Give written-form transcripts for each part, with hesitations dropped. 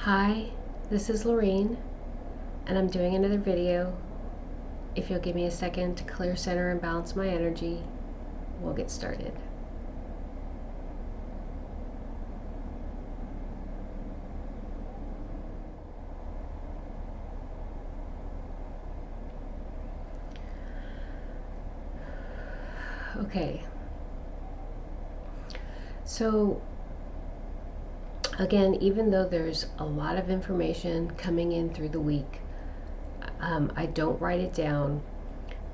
Hi, this is Lorraine, and I'm doing another video. If you'll give me a second to clear, center, and balance my energy, we'll get started. Okay, so again, even though there's a lot of information coming in through the week, I don't write it down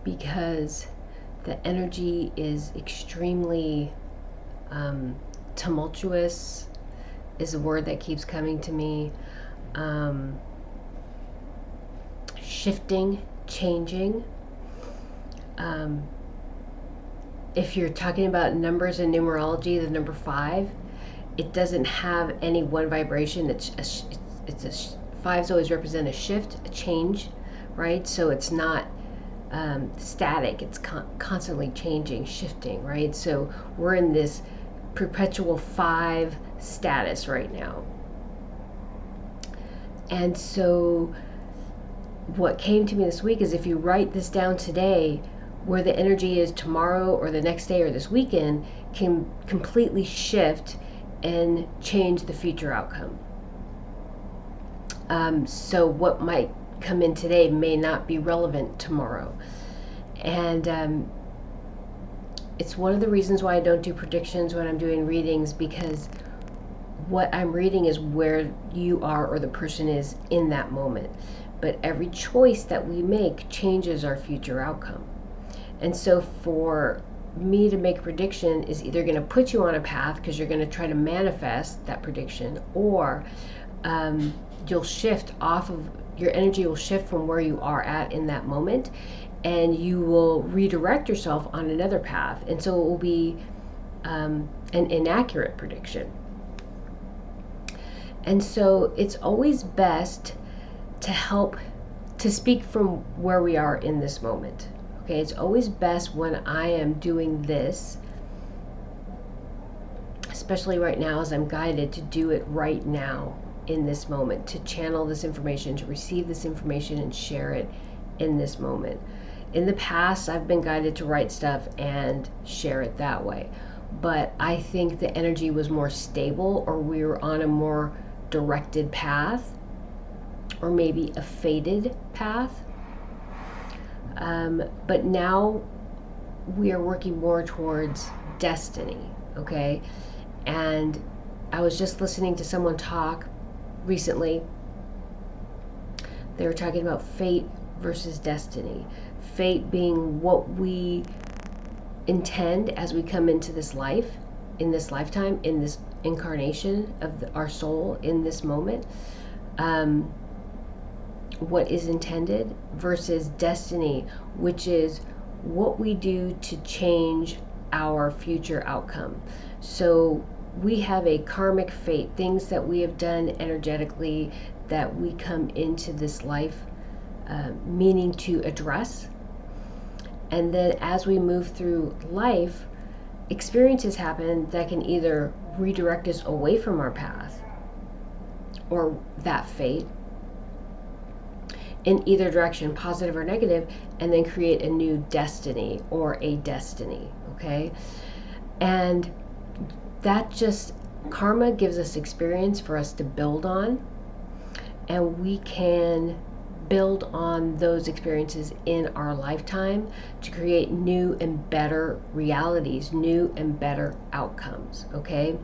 because the energy is extremely tumultuous is a word that keeps coming to me. Shifting, changing. If you're talking about numbers and numerology, the number 5, it doesn't have any one vibration. Fives always represent a shift, a change, right? So it's not static. It's constantly changing, shifting, right? So we're in this perpetual 5 status right now. And so what came to me this week is if you write this down today, where the energy is tomorrow or the next day or this weekend can completely shift and change the future outcome. So what might come in today may not be relevant tomorrow. And it's one of the reasons why I don't do predictions when I'm doing readings, because what I'm reading is where you are or the person is in that moment. But every choice that we make changes our future outcome. And so for me to make a prediction is either going to put you on a path because you're going to try to manifest that prediction, or you'll shift off of, your energy will shift from where you are at in that moment, and you will redirect yourself on another path. And so it will be an inaccurate prediction. And so it's always best to speak from where we are in this moment. Okay, it's always best when I am doing this, especially right now as I'm guided, to do it right now in this moment, to channel this information, to receive this information and share it in this moment. In the past, I've been guided to write stuff and share it that way, but I think the energy was more stable, or we were on a more directed path, or maybe a fated path. But now we are working more towards destiny, okay? And I was just listening to someone talk recently. They were talking about fate versus destiny. Fate being what we intend as we come into this life, in this lifetime, in this incarnation of our soul in this moment. What is intended, versus destiny, which is what we do to change our future outcome. So we have a karmic fate, things that we have done energetically that we come into this life meaning to address. And then as we move through life, experiences happen that can either redirect us away from our path or that fate, in either direction, positive or negative, and then create a new destiny or a destiny, okay? And that just, karma gives us experience for us to build on, and we can build on those experiences in our lifetime to create new and better realities, new and better outcomes, okay?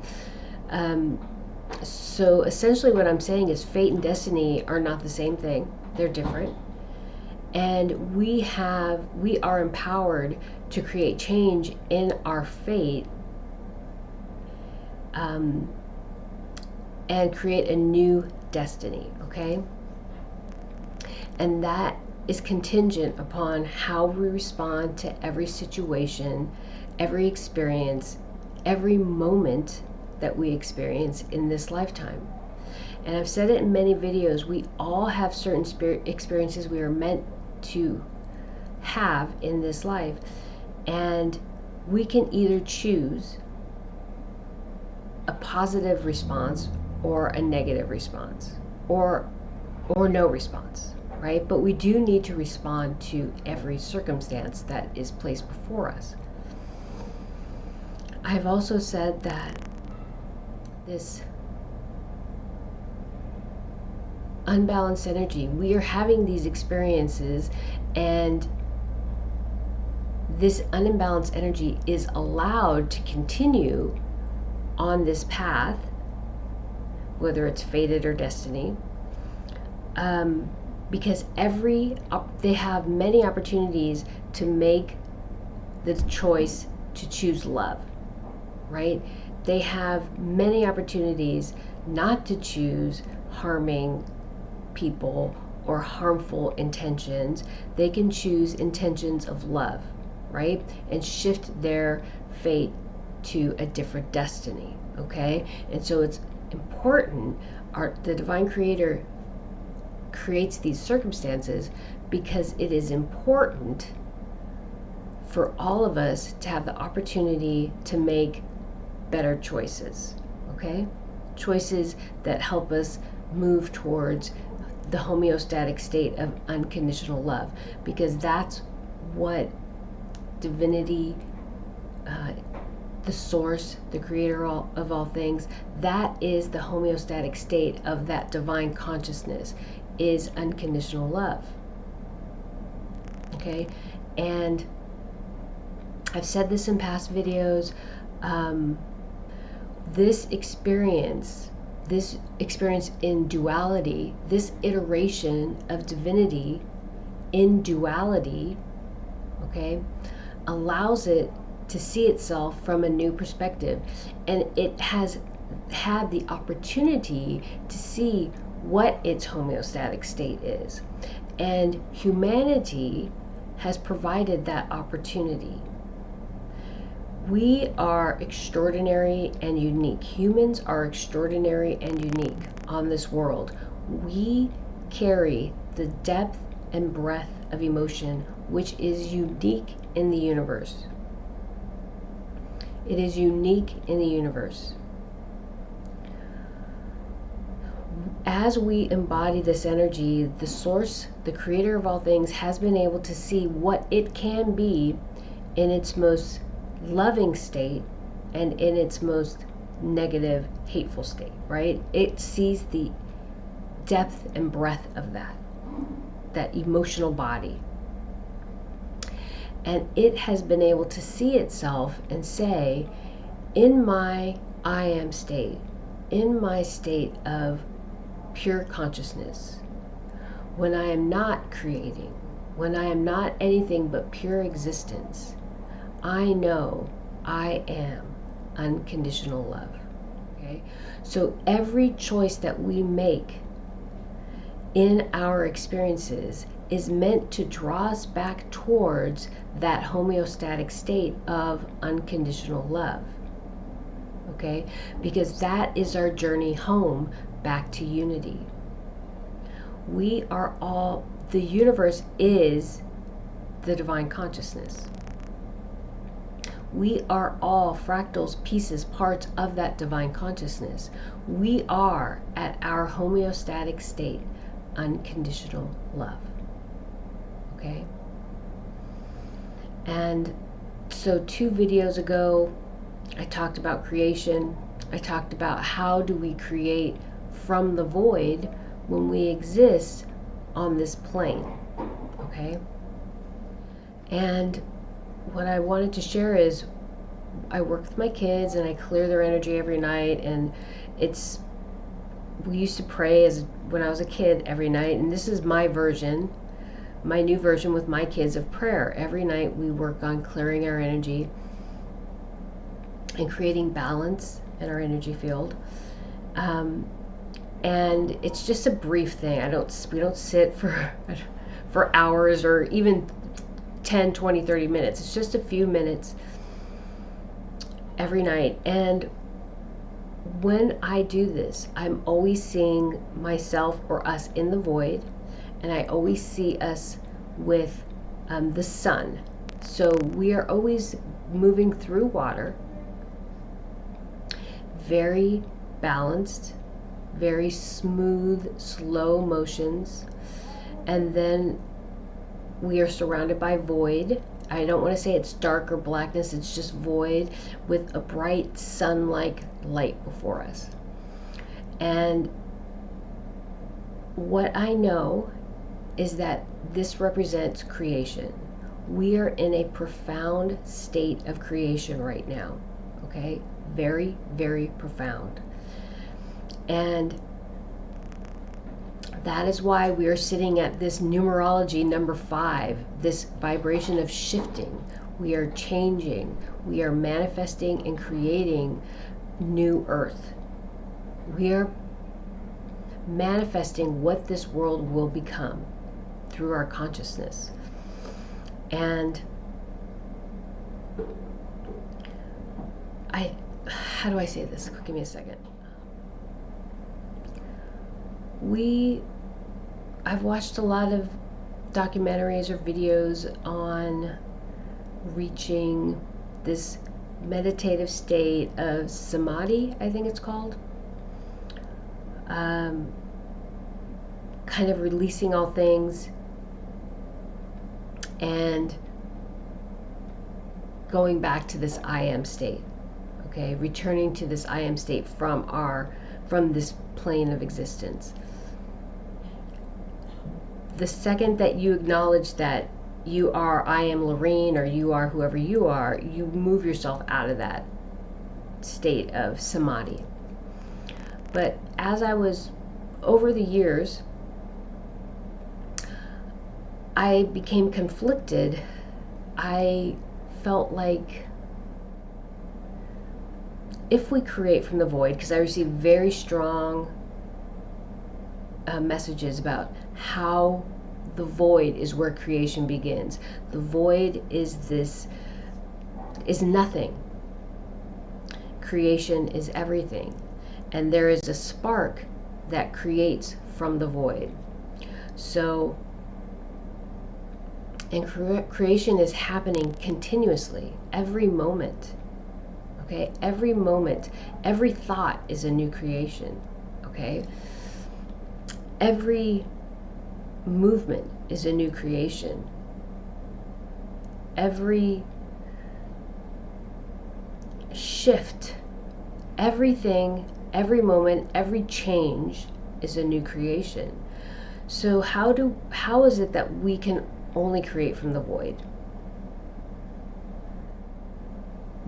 So essentially what I'm saying is fate and destiny are not the same thing. They're different. And we are empowered to create change in our fate, and create a new destiny, okay? And that is contingent upon how we respond to every situation, every experience, every moment that we experience in this lifetime. And I've said it in many videos, we all have certain experiences we are meant to have in this life. And we can either choose a positive response or a negative response. or no response, right? But we do need to respond to every circumstance that is placed before us. I've also said that this unbalanced energy, we are having these experiences, and this unbalanced energy is allowed to continue on this path, whether it's fated or destiny, because they have many opportunities to make the choice to choose love, right? They have many opportunities not to choose harming people or harmful intentions. They can choose intentions of love, right? And shift their fate to a different destiny, okay? And so it's important, the divine creator creates these circumstances because it is important for all of us to have the opportunity to make better choices, okay? Choices that help us move towards the homeostatic state of unconditional love, because that's what divinity, the source, the creator of all things, that is the homeostatic state of that divine consciousness, is unconditional love. Okay? And I've said this in past videos, this experience in duality, this iteration of divinity in duality, okay, allows it to see itself from a new perspective. And it has had the opportunity to see what its homeostatic state is. And humanity has provided that opportunity. We are extraordinary and unique. Humans are extraordinary and unique on this world. We carry the depth and breadth of emotion which is unique in the universe. It is unique in the universe. As we embody this energy, the source, the creator of all things, has been able to see what it can be in its most loving state and in its most negative, hateful state, right? It sees the depth and breadth of that emotional body. And it has been able to see itself and say, in my I am state, in my state of pure consciousness, when I am not creating, when I am not anything but pure existence, I know I am unconditional love. Okay? So every choice that we make in our experiences is meant to draw us back towards that homeostatic state of unconditional love. Okay? Because that is our journey home back to unity. We are all, the universe is the divine consciousness. We are all fractals, pieces, parts of that divine consciousness. We are at our homeostatic state, unconditional love. Okay? And so 2 videos ago, I talked about creation. I talked about how do we create from the void when we exist on this plane. Okay? And what I wanted to share is I work with my kids and I clear their energy every night, and we used to pray when I was a kid every night, and this is my version, my new version with my kids of prayer. Every night we work on clearing our energy and creating balance in our energy field. And it's just a brief thing. We don't sit for hours or even 10, 20, 30 minutes. It's just a few minutes every night. And when I do this, I'm always seeing myself or us in the void, and I always see us with the sun. So we are always moving through water, very balanced, very smooth, slow motions. And then we are surrounded by void. I don't want to say it's dark or blackness, it's just void with a bright sun-like light before us. And what I know is that this represents creation. We are in a profound state of creation right now, okay? Very, very profound. And that is why we are sitting at this numerology number 5, this vibration of shifting. We are changing. We are manifesting and creating new earth. We are manifesting what this world will become through our consciousness. And how do I say this? Give me a second. I've watched a lot of documentaries or videos on reaching this meditative state of samadhi, I think it's called. Kind of releasing all things and going back to this I am state, okay? Returning to this I am state from this plane of existence. The second that you acknowledge that you are I am Lorraine, or you are whoever you are, you move yourself out of that state of samadhi. But as I was, over the years, I became conflicted. I felt like if we create from the void, because I received very strong messages about how the void is where creation begins. The void is nothing. Creation is everything. And there is a spark that creates from the void. So, and creation is happening continuously, every moment. Okay, every moment, every thought is a new creation. Okay, every movement is a new creation. Every shift, everything, every moment, every change is a new creation. So how is it that we can only create from the void?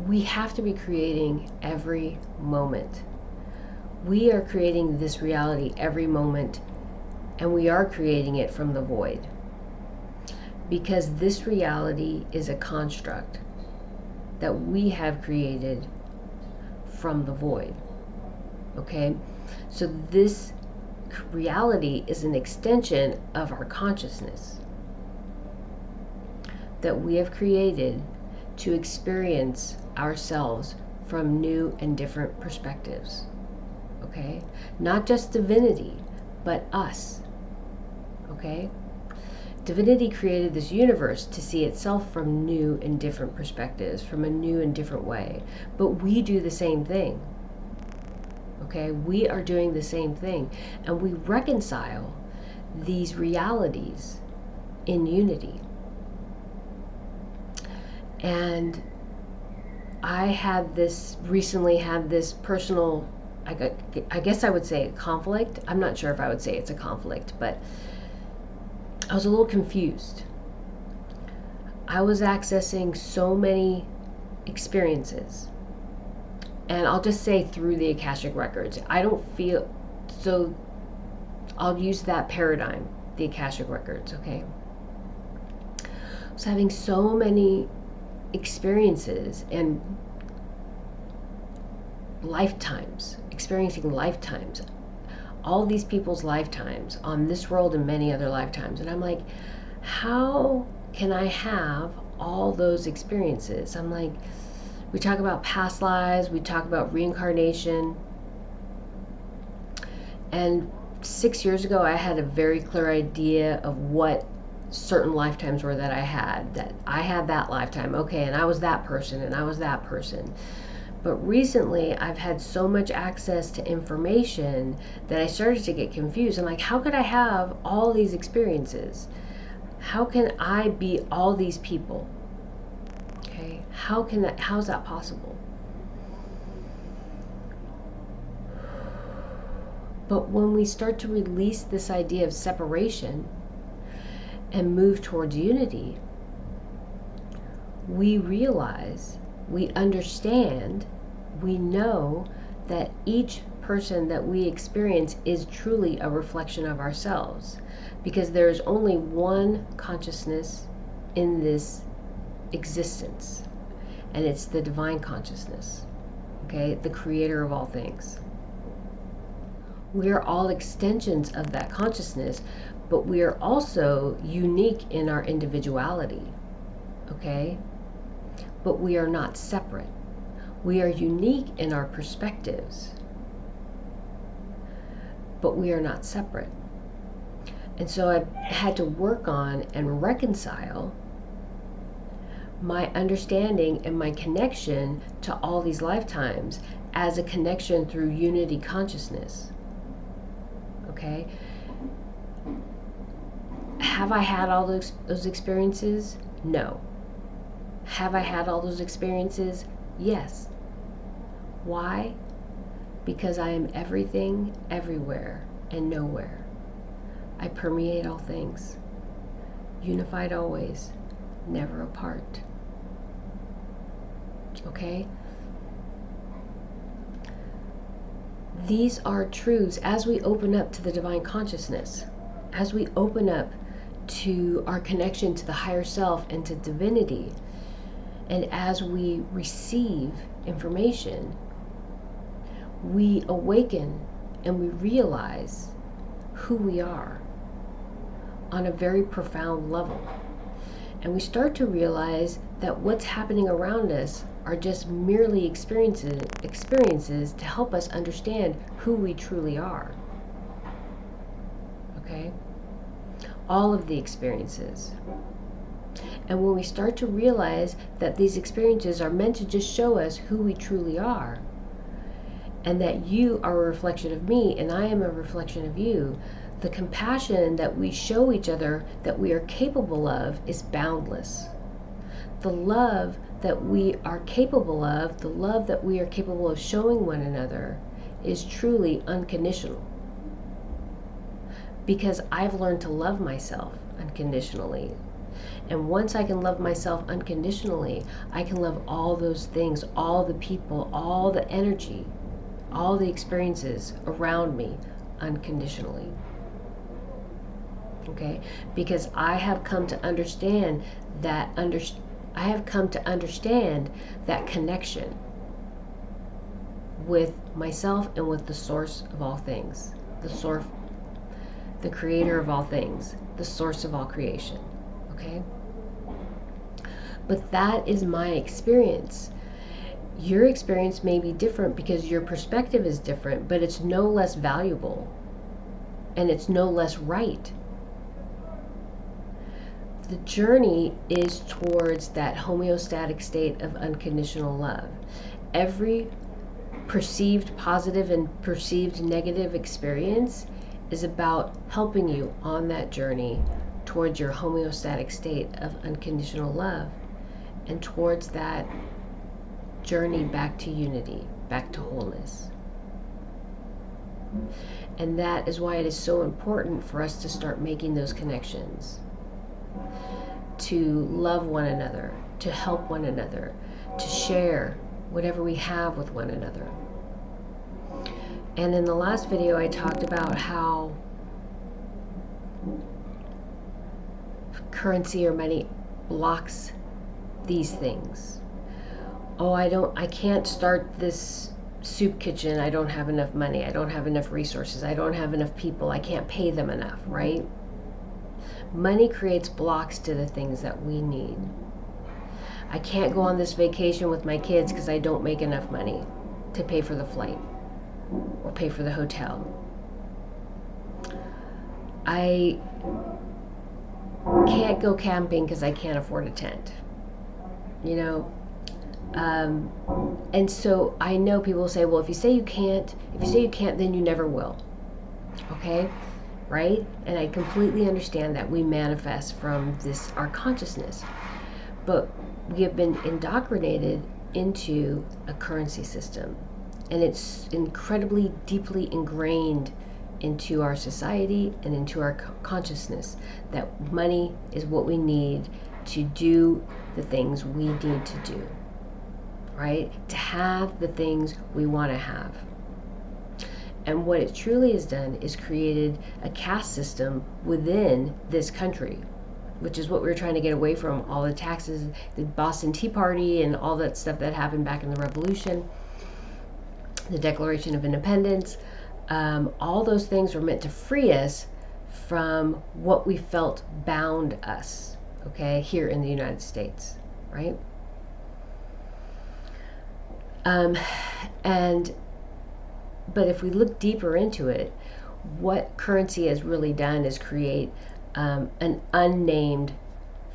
We have to be creating every moment. We are creating this reality every moment, and we are creating it from the void. Because this reality is a construct that we have created from the void. Okay? So this reality is an extension of our consciousness that we have created to experience ourselves from new and different perspectives. Okay? Not just divinity, but us. Okay? Divinity created this universe to see itself from new and different perspectives, from a new and different way. But we do the same thing. Okay? We are doing the same thing. And we reconcile these realities in unity. And I recently had this personal, I guess I would say a conflict. I'm not sure if I would say it's a conflict, but I was a little confused. I was accessing so many experiences, and I'll just say through the Akashic Records. I don't feel, so I'll use that paradigm, the Akashic Records, okay? I was having so many experiences and lifetimes, experiencing lifetimes, all these people's lifetimes on this world and many other lifetimes. And I'm like, how can I have all those experiences? I'm like, we talk about past lives, we talk about reincarnation. And 6 years ago, I had a very clear idea of what certain lifetimes were that I had that lifetime, okay, and I was that person, and I was that person. But recently, I've had so much access to information that I started to get confused. I'm like, how could I have all these experiences? How can I be all these people? Okay, how's that possible? But when we start to release this idea of separation and move towards unity, we realize, we understand, we know that each person that we experience is truly a reflection of ourselves, because there is only one consciousness in this existence, and it's the divine consciousness, okay, the creator of all things. We are all extensions of that consciousness, but we are also unique in our individuality, okay? But we are not separate. We are unique in our perspectives, but we are not separate. And so I've had to work on and reconcile my understanding and my connection to all these lifetimes as a connection through unity consciousness. Okay? Have I had all those experiences? No. Have I had all those experiences? Yes. Why? Because I am everything, everywhere, and nowhere. I permeate all things, unified always, never apart. Okay? These are truths as we open up to the divine consciousness, as we open up to our connection to the higher self and to divinity, and as we receive information, we awaken and we realize who we are on a very profound level. And we start to realize that what's happening around us are just merely experiences to help us understand who we truly are. Okay? All of the experiences. And when we start to realize that these experiences are meant to just show us who we truly are, and that you are a reflection of me and I am a reflection of you, the compassion that we show each other that we are capable of is boundless. The love that we are capable of, the love that we are capable of showing one another, is truly unconditional. Because I've learned to love myself unconditionally. And once I can love myself unconditionally, I can love all those things, all the people, all the energy, all the experiences around me unconditionally. Okay? Because I have come to understand that connection with myself and with the source of all things, the creator of all things, the source of all creation. Okay? But that is my experience. Your experience may be different because your perspective is different, but it's no less valuable and it's no less right. The journey is towards that homeostatic state of unconditional love. Every perceived positive and perceived negative experience is about helping you on that journey towards your homeostatic state of unconditional love and towards that journey back to unity, back to wholeness. And that is why it is so important for us to start making those connections, to love one another, to help one another, to share whatever we have with one another. And in the last video, I talked about how currency or money blocks these things. Oh, I can't start this soup kitchen. I don't have enough money. I don't have enough resources. I don't have enough people. I can't pay them enough, right? Money creates blocks to the things that we need. I can't go on this vacation with my kids because I don't make enough money to pay for the flight or pay for the hotel. I can't go camping because I can't afford a tent. You know, And so I know people say, well, if you say you can't, then you never will. Okay? Right? And I completely understand that we manifest from this, our consciousness. But we have been indoctrinated into a currency system. And it's incredibly deeply ingrained into our society and into our consciousness that money is what we need to do the things we need to do, right? To have the things we want to have. And what it truly has done is created a caste system within this country, which is what we were trying to get away from. All the taxes, the Boston Tea Party, and all that stuff that happened back in the Revolution, the Declaration of Independence, all those things were meant to free us from what we felt bound us, okay, here in the United States, right? But if we look deeper into it, what currency has really done is create an unnamed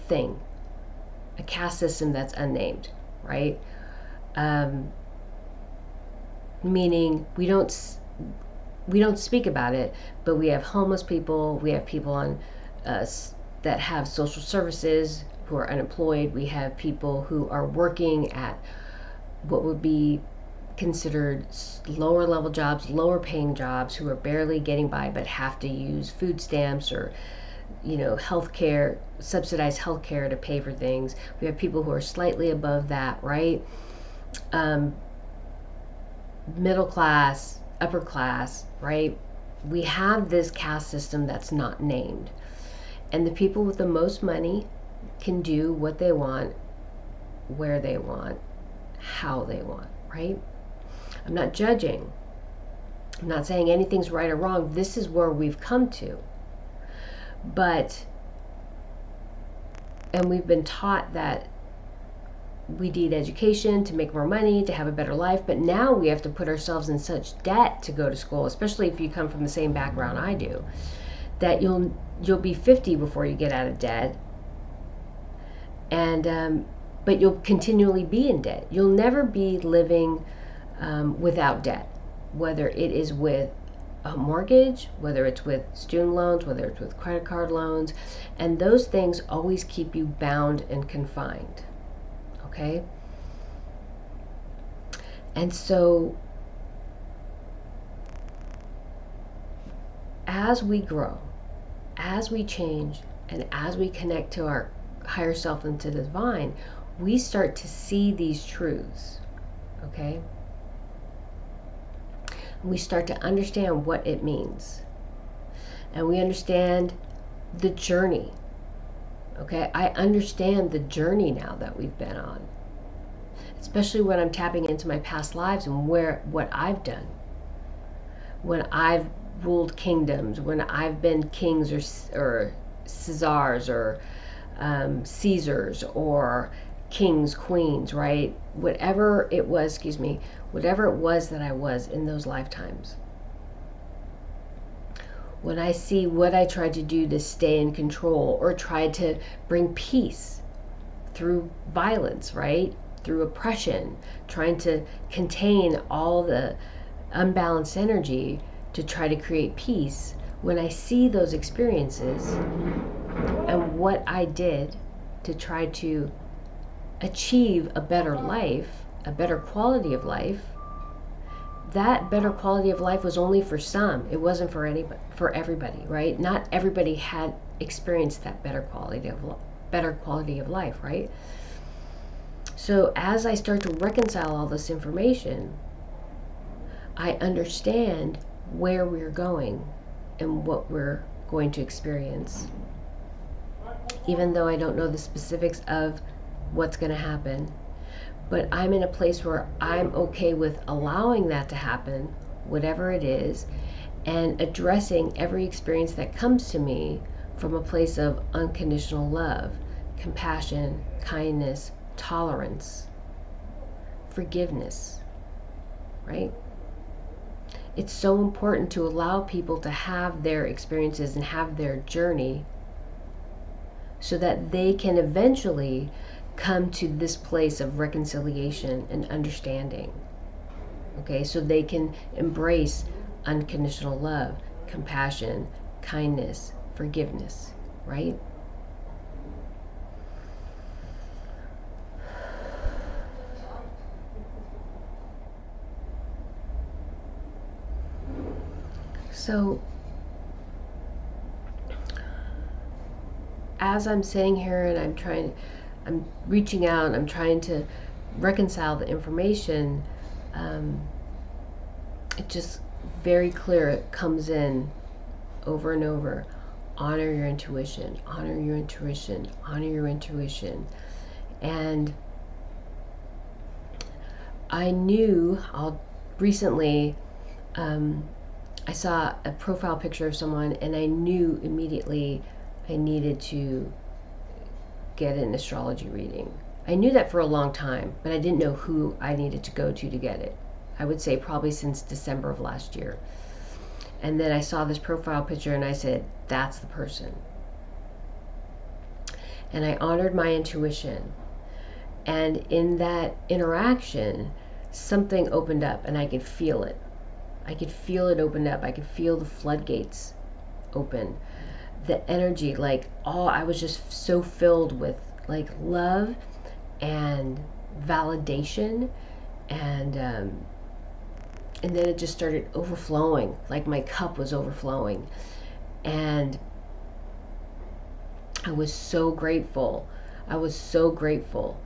thing, a caste system that's unnamed, right? Meaning we don't speak about it, but we have homeless people, we have people on that have social services who are unemployed, we have people who are working at what would be considered lower level jobs, lower paying jobs, who are barely getting by but have to use food stamps or healthcare, subsidized healthcare to pay for things. We have people who are slightly above that, right? Middle class, upper class, right? We have this caste system that's not named. And the people with the most money can do what they want, where they want, how they want, right? I'm not judging. I'm not saying anything's right or wrong. This is where we've come to. And we've been taught that we need education to make more money, to have a better life, but now we have to put ourselves in such debt to go to school, especially if you come from the same background I do, that you'll be 50 before you get out of debt, and but you'll continually be in debt. You'll never be living without debt, whether it is with a mortgage, whether it's with student loans, whether it's with credit card loans, and those things always keep you bound and confined. Okay? And so as we grow, as we change, and as we connect to our higher self and to the divine, we start to see these truths. Okay? We start to understand what it means. And we understand the journey. Okay? I understand the journey now that we've been on. Especially when I'm tapping into my past lives and what I've done. When I've ruled kingdoms, when I've been kings or Caesars or Caesars or kings, queens, right? Whatever it was that I was in those lifetimes. When I see what I tried to do to stay in control or tried to bring peace through violence, right? Through oppression, trying to contain all the unbalanced energy to try to create peace. When I see those experiences and what I did to try to achieve a better life, a better quality of life, that better quality of life was only for some. It wasn't for everybody, right? Not everybody had experienced that better quality of life, right? So as I start to reconcile all this information, I understand where we're going and what we're going to experience. Even though I don't know the specifics of what's going to happen, but I'm in a place where I'm okay with allowing that to happen, whatever it is, and addressing every experience that comes to me from a place of unconditional love, compassion, kindness, tolerance, forgiveness, right? It's so important to allow people to have their experiences and have their journey so that they can eventually come to this place of reconciliation and understanding. Okay, so they can embrace unconditional love, compassion, kindness, forgiveness, right? So as I'm sitting here and I'm reaching out and I'm trying to reconcile the information, it just very clear, it comes in over and over. Honor your intuition, honor your intuition, honor your intuition. And I knew, recently, I saw a profile picture of someone and I knew immediately I needed to get an astrology reading. I knew that for a long time, but I didn't know who I needed to go to get it. I would say probably since December of last year. And then I saw this profile picture and I said, that's the person. And I honored my intuition. And in that interaction, something opened up and I could feel it. I could feel it open up. I could feel the floodgates open. The energy, like, I was just so filled with like love and validation, and then it just started overflowing, like my cup was overflowing, and I was so grateful. I was so grateful.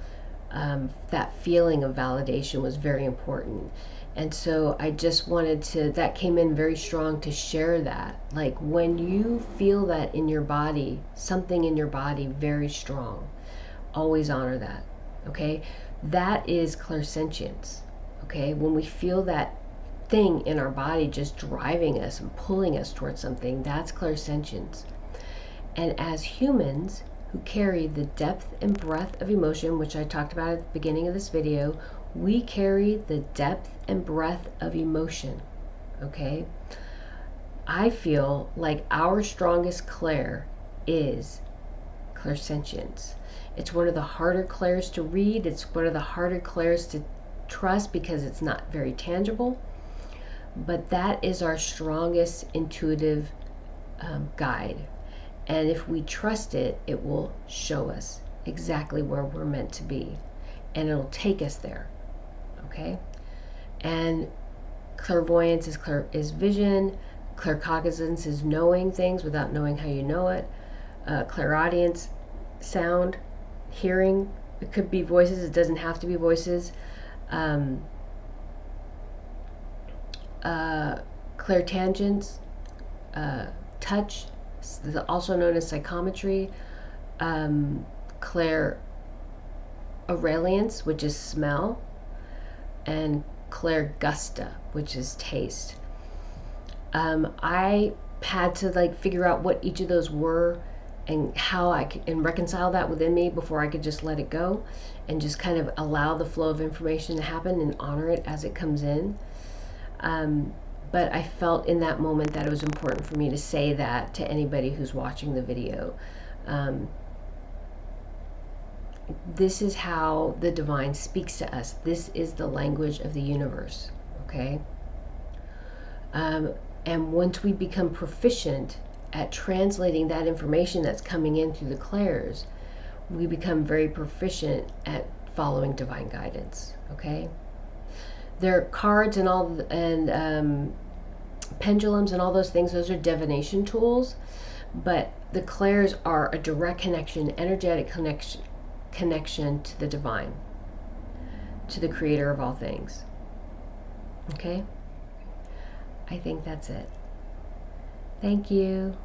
That feeling of validation was very important. And so I just wanted to, that came in very strong to share that. Like when you feel that in your body, something in your body very strong, always honor that. Okay? That is clairsentience. Okay? When we feel that thing in our body just driving us and pulling us towards something, that's clairsentience. And as humans who carry the depth and breadth of emotion, which I talked about at the beginning of this video, we carry the depth and breadth of emotion, okay? I feel like our strongest clair is clairsentience. It's one of the harder clairs to read. It's one of the harder clairs to trust because it's not very tangible. But that is our strongest intuitive guide. And if we trust it, it will show us exactly where we're meant to be. And it'll take us there. Okay? And clairvoyance is vision. Claircognizance is knowing things without knowing how you know it. Clairaudience, sound, hearing. It could be voices. It doesn't have to be voices. Clairtangence, touch, also known as psychometry. Clairaureliance, which is smell, and clairgusta, which is taste. I had to figure out what each of those were and how I could reconcile that within me before I could just let it go and just kind of allow the flow of information to happen and honor it as it comes in. But I felt in that moment that it was important for me to say that to anybody who's watching the video. This is how the divine speaks to us. This is the language of the universe, okay? And once we become proficient at translating that information that's coming in through the clairs, we become very proficient at following divine guidance, okay? There are cards and pendulums and all those things. Those are divination tools, but the clairs are a direct connection, energetic connection to the divine, to the creator of all things. Okay? I think that's it. Thank you.